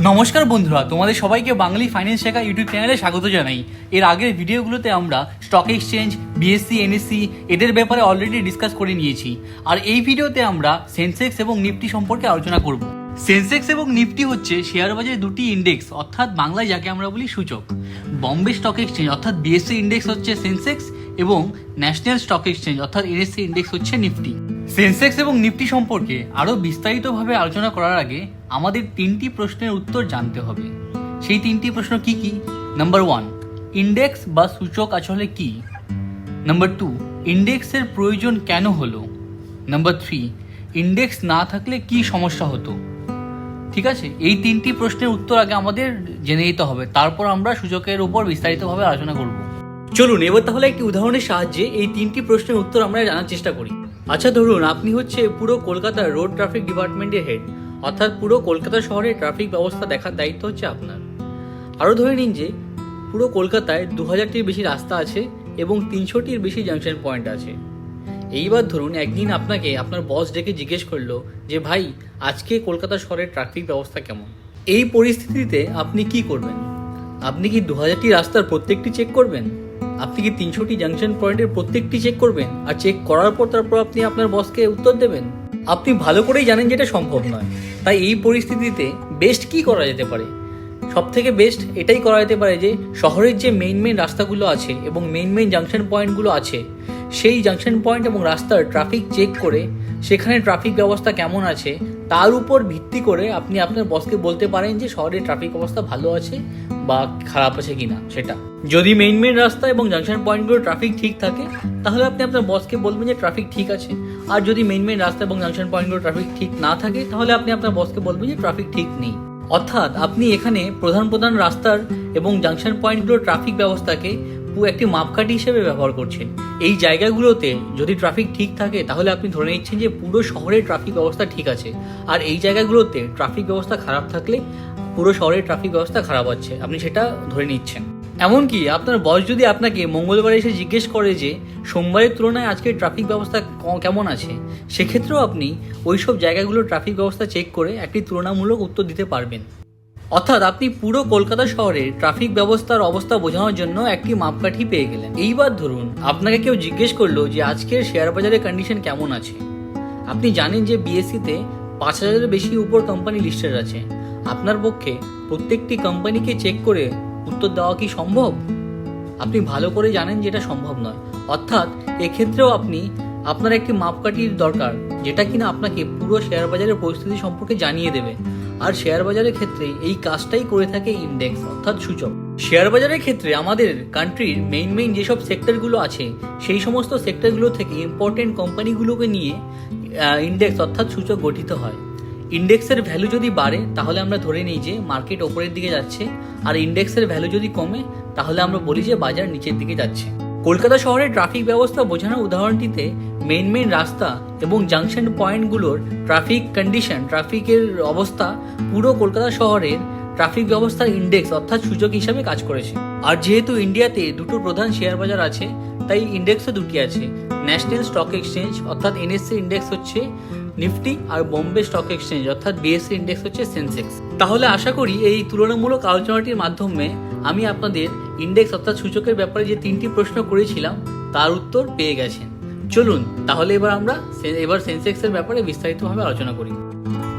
নমস্কার বন্ধুরা, তোমাদের সবাইকে বাঙালি ফাইন্যান্স শেখা ইউটিউব চ্যানেলে স্বাগত জানাই। এর আগের ভিডিওগুলোতে আমরা স্টক এক্সচেঞ্জ, বিএসসি, এনএসসি এদের ব্যাপারে অলরেডি ডিসকাস করে নিয়েছি। আর এই ভিডিওতে আমরা সেন্সেক্স এবং নিফটি সম্পর্কে আলোচনা করব। সেন্সেক্স এবং নিফটি হচ্ছে শেয়ার বাজারের দুটি ইন্ডেক্স, অর্থাৎ বাংলায় যাকে আমরা বলি সূচক। বম্বে স্টক এক্সচেঞ্জ অর্থাৎ বিএসসি ইন্ডেক্স হচ্ছে সেন্সেক্স এবং ন্যাশনাল স্টক এক্সচেঞ্জ অর্থাৎ এনএসসি ইন্ডেক্স হচ্ছে নিফটি। সেন্সেক্স এবং নিফটি সম্পর্কে আরও বিস্তারিতভাবে আলোচনা করার আগে আমাদের তিনটি প্রশ্নের উত্তর জানতে হবে। সেই তিনটি প্রশ্ন কি কি? নাম্বার 1, ইন্ডেক্স বা সূচক আসলে কি? নাম্বার 2, ইন্ডেক্সের প্রয়োজন কেন হলো? নাম্বার 3, ইন্ডেক্স না থাকলে কি সমস্যা হতো? ঠিক আছে, এই তিনটি প্রশ্নের উত্তর আগে আমাদের জেনে নিতে হবে, তারপর আমরা সূচকের উপর বিস্তারিতভাবে আলোচনা করব। চলুন এবার তাহলে একটি উদাহরণের সাহায্যে এই তিনটি প্রশ্নের উত্তর আমরা জানার চেষ্টা করি। আচ্ছা, ধরুন আপনি হচ্ছে পুরো কলকাতার রোড ট্রাফিক ডিপার্টমেন্টের হেড, অর্থাৎ পুরো কলকাতা শহরের ট্রাফিক ব্যবস্থা দেখার দায়িত্ব হচ্ছে আপনার। আরও ধরে নিন যে পুরো কলকাতায় 2000টির বেশি রাস্তা আছে এবং 300টির বেশি জাংশন পয়েন্ট আছে। এইবার ধরুন একদিন আপনাকে আপনার বস ডেকে জিজ্ঞেস করলো যে ভাই, আজকে কলকাতা শহরের ট্রাফিক ব্যবস্থা কেমন? এই পরিস্থিতিতে আপনি কি করবেন? আপনি কি 2000টি রাস্তার প্রত্যেকটি চেক করবেন? আপনি কি 300টি জাংশন পয়েন্টের প্রত্যেকটি চেক করবেন? আর চেক করার পর তারপর আপনি আপনার বসকে উত্তর দেবেন? আপনি ভালো করেই জানেন যেটা সম্ভব নয়। তাই এই পরিস্থিতিতে বেস্ট কি করা যেতে পারে? সব থেকে বেস্ট এটাই করা যেতে পারে যে শহরের যে মেইন রাস্তাগুলো আছে এবং মেইন জাংশন পয়েন্টগুলো আছে, সেই জাংশন পয়েন্ট এবং রাস্তার ট্রাফিক চেক করে সেখানে ট্রাফিক ব্যবস্থা কেমন আছে তার উপর ভিত্তি করে আপনি আপনার বসকে বলতে পারেন যে শহরের ট্রাফিক অবস্থা ভালো আছে বা খারাপ আছে কিনা। সেটা যদি মেইন রাস্তা এবং জাংশন পয়েন্টগুলো ট্রাফিক ঠিক থাকে তাহলে আপনি আপনার বসকে বলবেন যে ট্রাফিক ঠিক আছে। আর যদি মেইন রাস্তা এবং জাংশন পয়েন্টগুলো ট্রাফিক ঠিক না থাকে তাহলে আপনি আপনার বসকে বলবেন যে ট্রাফিক ঠিক নেই। অর্থাৎ আপনি এখানে প্রধান রাস্তার এবং জাংশন পয়েন্টগুলোর ট্রাফিক ব্যবস্থাকে একটি মাপকাঠি হিসেবে ব্যবহার করছেন। এই জায়গাগুলোতে যদি ট্রাফিক ঠিক থাকে তাহলে আপনি ধরে নিচ্ছেন যে পুরো শহরের ট্রাফিক ব্যবস্থা ঠিক আছে, আর এই জায়গাগুলোতে ট্রাফিক ব্যবস্থা খারাপ থাকলে পুরো শহরের ট্রাফিক ব্যবস্থা খারাপ হচ্ছে, আপনি সেটা ধরে নিচ্ছেন। এমনকি আপনার বস যদি আপনাকে মঙ্গলবার এসে জিজ্ঞেস করে যে সোমবারের তুলনায় আজকে ট্রাফিক ব্যবস্থা কেমন আছে, সেক্ষেত্রেও আপনি ওই সব জায়গাগুলোর ট্রাফিক ব্যবস্থা চেক করে একটি তুলনামূলক উত্তর দিতে পারবেন। অর্থাৎ আপনি পুরো কলকাতা শহরের ট্রাফিক ব্যবস্থার অবস্থা বোঝানোর জন্য একটি মাপকাঠি পেয়ে গেলেন। এইবার ধরুন আপনাকে কেউ জিজ্ঞেস করলো যে আজকের শেয়ার বাজারের কন্ডিশন কেমন আছে। আপনি জানেন যে বিএসসিতে 5000-এর বেশি উপর কোম্পানি লিস্টেড আছে। আপনার পক্ষে প্রত্যেকটি কোম্পানিকে চেক করে উত্তর দেওয়া কি সম্ভব? আপনি ভালো করে জানেন যে এটা সম্ভব নয়। অর্থাৎ এক্ষেত্রেও আপনার একটি মাপকাঠির দরকার, যেটা কিনা আপনাকে পুরো শেয়ার বাজারের পরিস্থিতি সম্পর্কে জানিয়ে দেবে। আর শেয়ার বাজারের ক্ষেত্রে এই কাজটাই করে থাকে ইন্ডেক্স অর্থাৎ সূচক। শেয়ার বাজারের ক্ষেত্রে আমাদের কান্ট্রির মেইন যেসব সেক্টরগুলো আছে সেই সমস্ত সেক্টরগুলো থেকে ইম্পর্টেন্ট কোম্পানিগুলোকে নিয়ে ইন্ডেক্স অর্থাৎ সূচক গঠিত হয়। ইন্ডেক্সের ভ্যালু যদি বাড়ে তাহলে আমরা ধরে নিই যে মার্কেট ওপরের দিকে যাচ্ছে, আর ইন্ডেক্সের ভ্যালু যদি কমে তাহলে আমরা বলি যে বাজার নিচের দিকে যাচ্ছে। কলকাতা শহরের ট্রাফিক ব্যবস্থা বোঝানোর উদাহরণটিতে মেইন রাস্তা এবং জাংশন পয়েন্টগুলোর ট্রাফিক কন্ডিশন, ট্রাফিকের অবস্থা পুরো কলকাতা শহরের ট্রাফিক ব্যবস্থার ইন্ডেক্স অর্থাৎ সূচক হিসাবে কাজ করেছে। আর যেহেতু ইন্ডিয়াতে দুটো প্রধান শেয়ার বাজার আছে তাই ইন্ডেক্সও দুটি আছে। ন্যাশনাল স্টক এক্সচেঞ্জ অর্থাৎ এনএসসি ইন্ডেক্স হচ্ছে নিফটি, আর বম্বে স্টক এক্সচেঞ্জ অর্থাৎ বিএসসি ইন্ডেক্স হচ্ছে সেন্সেক্স। তাহলে আশা করি এই তুলনামূলক আলোচনাটির মাধ্যমে আমি আপনাদের ইন্ডেক্স অর্থাৎ সূচকের ব্যাপারে যে তিনটি প্রশ্ন করেছিলাম তার উত্তর পেয়ে গেছেন। চলুন তাহলে এবার সেন্সেক্সের ব্যাপারে বিস্তারিতভাবে আলোচনা করি।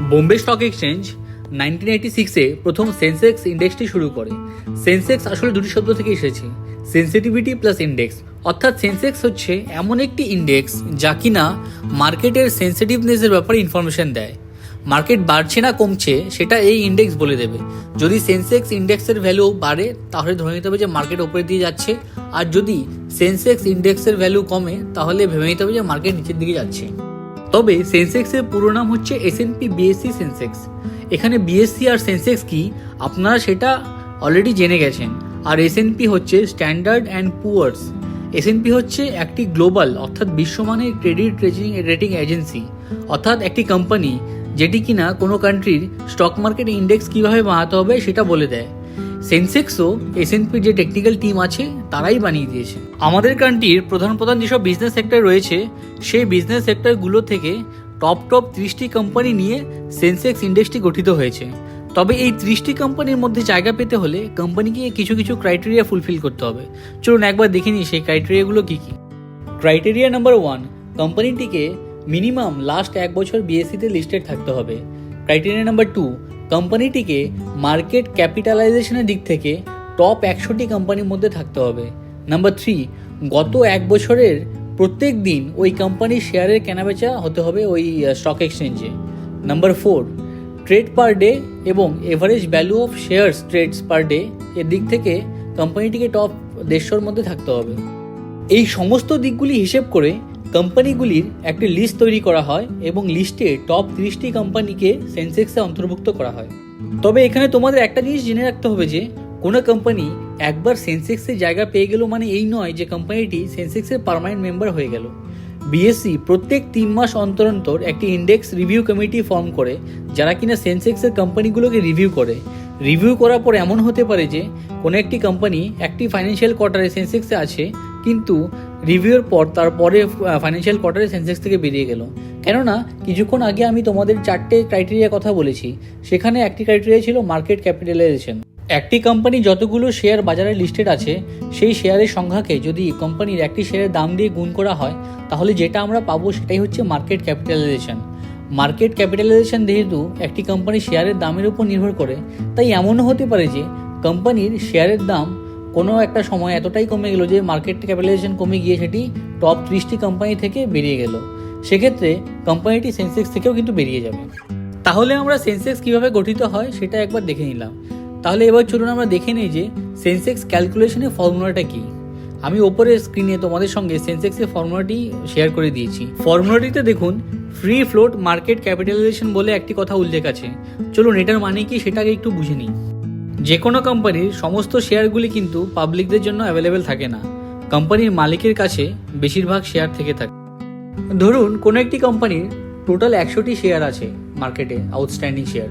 বোম্বে স্টক এক্সচেঞ্জ 1986-এ প্রথম সেন্সেক্স ইন্ডেক্সটি শুরু করে। সেন্সেক্স আসলে দুটি শব্দ থেকে এসেছে, সেন্সিটিভিটি প্লাস ইন্ডেক্স। অর্থাৎ সেন্সেক্স হচ্ছে এমন একটি ইন্ডেক্স যা কিনা মার্কেটের সেন্সিটিভনেসের ব্যাপারে ইনফরমেশন দেয়। মার্কেট বাড়ছে না কমছে সেটা এই ইন্ডেক্স বলে দেবে। যদি সেন্সেক্স ইন্ডেক্সের ভ্যালু বাড়ে তাহলে ধরে নিতে হবে যে মার্কেট উপরের দিকে যাচ্ছে, আর যদি সেন্সেক্স ইন্ডেক্সের ভ্যালু কমে তাহলে ভেবে নিতে হবে যে মার্কেট নিচের দিকে যাচ্ছে। তবে সেন্সেক্সের পুরো নাম হচ্ছে এসএনপি বিএসসি সেন্সেক্স। এখানে বিএসসি আর সেন্সেক্স কি আপনারা সেটা অলরেডি জেনে গেছেন। আর এসএনপি হচ্ছে স্ট্যান্ডার্ড অ্যান্ড পুয়ার্স। এসএনপি হচ্ছে একটি গ্লোবাল অর্থাৎ বিশ্বমানের ক্রেডিট রেটিং এজেন্সি, অর্থাৎ একটি কোম্পানি যেটি কিনা কোনো কান্ট্রির স্টক মার্কেট ইন্ডেক্স কীভাবে বানাতে হবে সেটা বলে দেয়। সেন্সেক্সও এসএনপির যে টেকনিক্যাল টিম আছে তারাই বানিয়ে দিয়েছে। আমাদের কান্ট্রির প্রধান যেসব বিজনেস সেক্টর রয়েছে সেই বিজনেস সেক্টরগুলো থেকে টপ 30টি কোম্পানি নিয়ে সেন্সেক্স ইন্ডেক্সটি গঠিত হয়েছে। তবে এই 30টি কোম্পানির মধ্যে জায়গা পেতে হলে কোম্পানিকে কিছু কিছু ক্রাইটেরিয়া ফুলফিল করতে হবে। চলুন একবার দেখে নিই সেই ক্রাইটেরিয়াগুলো কী কী। ক্রাইটেরিয়া নাম্বার 1, কোম্পানিটিকে মিনিমাম লাস্ট 1 বছর বিএসসিতে লিস্টেড থাকতে হবে। ক্রাইটেরিয়া নাম্বার 2, কোম্পানিটিকে মার্কেট ক্যাপিটালাইজেশনের দিক থেকে টপ 100টি কোম্পানির মধ্যে থাকতে হবে। নাম্বার 3, গত 1 বছরের প্রত্যেক দিন ওই কোম্পানির শেয়ারের কেনাবেচা হতে হবে ওই স্টক এক্সচেঞ্জে। নাম্বার 4, ট্রেড পার ডে এবং average value of shares trades per day এর দিক থেকে কোম্পানিটিকে টপ 150-র মধ্যে থাকতে হবে। এই সমস্ত দিকগুলি হিসেব করে কোম্পানিগুলির একটি লিস্ট তৈরি করা হয় এবং লিস্টে টপ 30টি কোম্পানিকে সেন্সেক্সে অন্তর্ভুক্ত করা হয়। তবে এখানে তোমাদের একটা জিনিস জেনে রাখতে হবে যে কোনো কোম্পানি একবার সেন্সেক্সে জায়গা পেয়ে গেল মানে এই নয় যে কোম্পানিটি সেন্সেক্সের পার্মানেন্ট মেম্বার হয়ে গেল। বিএসসি প্রত্যেক 3 মাস অন্তর অন্তর একটি ইন্ডেক্স রিভিউ কমিটি ফর্ম করে, যারা কিনা সেন্সেক্সের কোম্পানিগুলোকে রিভিউ করে। রিভিউ করার পর এমন হতে পারে যে কোনো একটি কোম্পানি একটি ফাইন্যান্সিয়াল কোয়ার্টারে সেন্সেক্সে আছে, কিন্তু রিভিউর পর তারপরে ফাইন্যান্সিয়াল কোয়ার্টারে সেন্সেক্স থেকে বেরিয়ে গেল। কেননা কিছুক্ষণ আগে আমি তোমাদের 4টে ক্রাইটেরিয়া কথা বলেছি, সেখানে একটি ক্রাইটেরিয়া ছিল মার্কেট ক্যাপিটালাইজেশন। একটি কোম্পানি যতগুলো শেয়ার বাজারে লিস্টেড আছে সেই শেয়ারের সংখ্যাকে যদি কোম্পানির একটি শেয়ারের দাম দিয়ে গুণ করা হয় তাহলে যেটা আমরা পাবো সেটাই হচ্ছে মার্কেট ক্যাপিটালাইজেশন। মার্কেট ক্যাপিটালাইজেশন যেহেতু একটি কোম্পানির শেয়ারের দামের উপর নির্ভর করে, তাই এমনও হতে পারে যে কোম্পানির শেয়ারের দাম কোনো একটা সময় এতটাই কমে গেল যে মার্কেট ক্যাপিটালাইজেশন কমে গিয়ে সেটি টপ 30টি কোম্পানি থেকে বেরিয়ে গেল। সেক্ষেত্রে কোম্পানিটি সেন্সেক্স থেকেও কিন্তু বেরিয়ে যাবে। তাহলে আমরা সেন্সেক্স কীভাবে গঠিত হয় সেটা একবার দেখে নিলাম। তাহলে এবার চলুন আমরা দেখে নিই যে সেন্সেক্স ক্যালকুলেশনের ফর্মুলাটা কি। আমি ওপরের স্ক্রিনে তোমাদের সঙ্গে সেন্সেক্সের ফর্মুলাটি শেয়ার করে দিয়েছি। ফর্মুলাটিতে দেখুন ফ্রি ফ্লোট মার্কেট ক্যাপিটালাইজেশন বলে একটি কথা উল্লেখ আছে। চলুন এটার মানে কি সেটাকে একটু বুঝে নিই। যে কোনো কোম্পানির সমস্ত শেয়ারগুলি কিন্তু পাবলিকদের জন্য অ্যাভেলেবেল থাকে না, কোম্পানির মালিকের কাছে বেশিরভাগ শেয়ার থেকে থাকে। ধরুন কোনো একটি কোম্পানির টোটাল 100টি শেয়ার আছে মার্কেটে, আউটস্ট্যান্ডিং শেয়ার।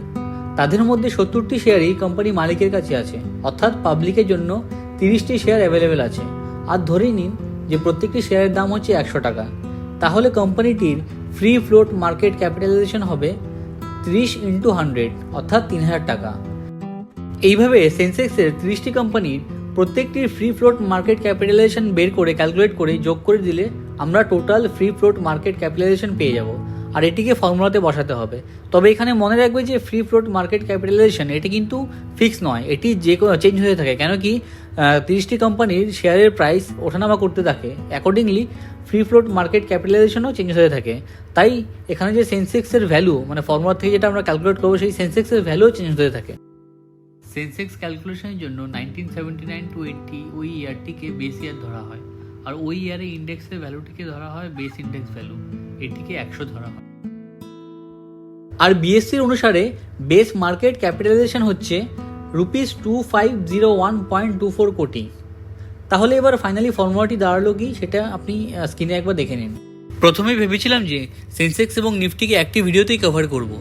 তাদের মধ্যে 70টি শেয়ারই কোম্পানি মালিকের কাছে আছে, অর্থাৎ পাবলিকের জন্য 30টি শেয়ার অ্যাভেলেবেল আছে। আর ধরেই নিন যে প্রত্যেকটি শেয়ারের দাম হচ্ছে 100 টাকা, তাহলে কোম্পানিটির ফ্রি ফ্লোট মার্কেট ক্যাপিটালাইজেশন হবে 30 × 100 অর্থাৎ 3000 টাকা। এইভাবে সেন্সেক্সের 30টি কোম্পানির প্রত্যেকটির ফ্রি ফ্লোট মার্কেট ক্যাপিটালাইজেশন বের করে ক্যালকুলেট করে যোগ করে দিলে আমরা total free float market capitalisation পেয়ে যাব, আর এটিকে ফর্মুলাতে বসাতে হবে। তবে এখানে মনে রাখবে যে ফ্রি ফ্লোট মার্কেট ক্যাপিটালাইজেশন এটি কিন্তু ফিক্স নয়, এটি যে চেঞ্জ হয়ে থাকে। কেন কি 30টি কোম্পানির শেয়ারের প্রাইস ওঠানামা করতে থাকে, অ্যাকর্ডিংলি ফ্রি ফ্লোট মার্কেট ক্যাপিটালাইজেশনও চেঞ্জ হয়ে থাকে। তাই এখানে যে সেন্সেক্সের ভ্যালু মানে ফর্মুলা থেকে যেটা আমরা ক্যালকুলেট করবো সেই সেন্সেক্সের ভ্যালুও চেঞ্জ হয়ে থাকে। সেন্সেক্স ক্যালকুলেশনের জন্য 1979 to 80 ওই ইয়ারটিকে বেস ইয়ার ধরা হয়, আর ওই ইয়ারে ইন্ডেক্সের ভ্যালুটিকে ধরা হয় বেস ইন্ডেক্স ভ্যালু, এটিকে 100 ধরা হয়। আর বিএসসির অনুসারে বেস মার্কেট ক্যাপিটালাইজেশন হচ্ছে ₹2501.24 কোটি। তাহলে এবার ফাইনালি ফর্মুলাটি দাঁড়ালো কি সেটা আপনি স্ক্রিনে একবার দেখে নিন। প্রথমে ভেবেছিলাম যে সেন্সেক্স এবং নিফটিকে একটি ভিডিওতেই কভার করব,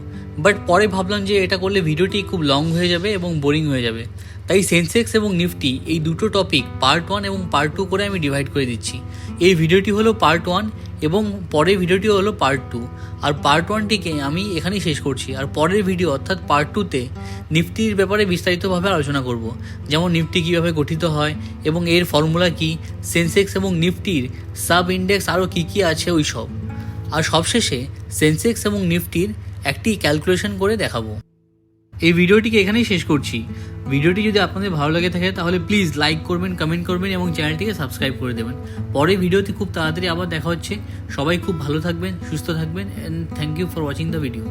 বাট পরে ভাবলাম যে এটা করলে ভিডিওটি খুব লং হয়ে যাবে এবং বোরিং হয়ে যাবে। তাই সেন্সেক্স এবং নিফটি এই দুটো টপিক পার্ট 1 এবং পার্ট 2 করে আমি ডিভাইড করে দিচ্ছি। এই ভিডিওটি হলো পার্ট 1 এবং পরের ভিডিওটি হলো পার্ট 2। আর পার্ট 1টিকে আমি এখানেই শেষ করছি, আর পরের ভিডিও অর্থাৎ পার্ট 2তে নিফটির ব্যাপারে বিস্তারিতভাবে আলোচনা করব, যেমন নিফটি কীভাবে গঠিত হয় এবং এর ফর্মুলা কী, সেন্সেক্স এবং নিফটির সাব ইন্ডেক্স আরও কী কী আছে ওই সব। আর সবশেষে সেন্সেক্স এবং নিফটির একটি ক্যালকুলেশন করে দেখাবো। এই ভিডিওটিকে এখানেই শেষ করছি। ভিডিওটি যদি আপনাদের ভালো লাগে থাকে তাহলে প্লিজ লাইক করবেন, কমেন্ট করবেন এবং চ্যানেলটিকে সাবস্ক্রাইব করে দেবেন। পরের ভিডিওতে খুব তাড়াতাড়ি আবার দেখা হচ্ছে। সবাই খুব ভালো থাকবেন, সুস্থ থাকবেন, and thank you for watching the video.